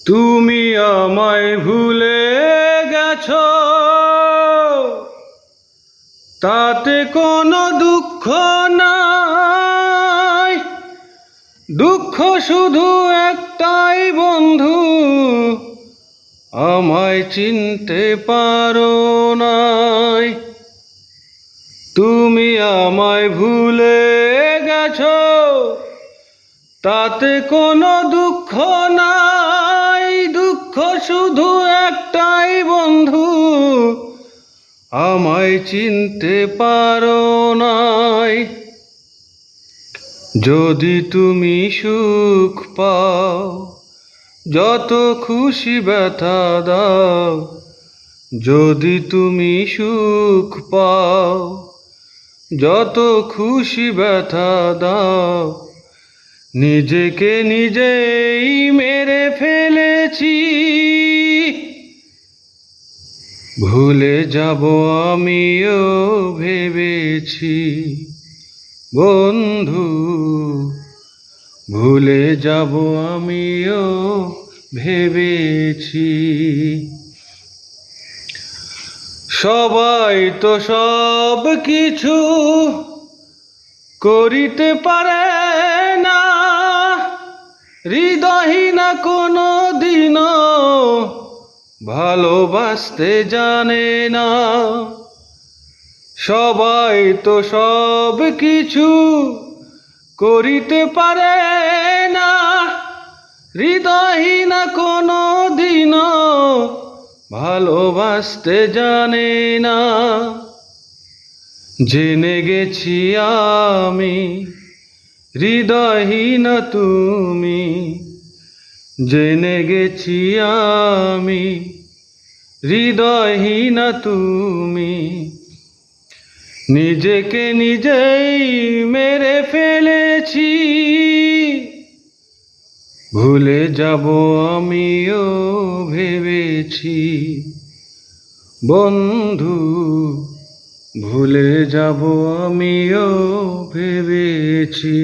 তুমি আমায় ভুলে গেছো, তাতে কোনো দুঃখ নাই। দুঃখ শুধু একটাই বন্ধু, আমায় চিনতে পারো নাই। তুমি আমায় ভুলে গেছো, তাতে কোনো দুঃখ নাই। দুঃখ শুধু একটাই বন্ধু, আমায় চিনতে পারো নাই। যদি তুমি সুখ পাও, যত খুশি ব্যথা দাও। যদি তুমি সুখ পাও, যত খুশি ব্যথা দাও। নিজেকে নিজেই মেরে ফেলেছি, ভুলে যাব আমিও ভেবেছি। বন্ধু, ভুলে যাব আমিও ভেবেছি। সবাই তো সব কিছু করিতে পারে না, হৃদয়হীনা কোনো দিনও ভালোবাসতে জানে না। সবাই তো সব কিছু করিতে পারে না, হৃদয়হীনা কোনো দিনও ভালোবাসতে জানে না। জেনে গেছি আমি হৃদয়হীন তুমি, জেনে গেছি আমি হৃদয়হীন তুমি। নিজেকে নিজেই মেরে ফেলেছি, ভুলে যাব আমিও ভেবেছি। বন্ধু, ভুলে যাব আমিও ভেবেছি।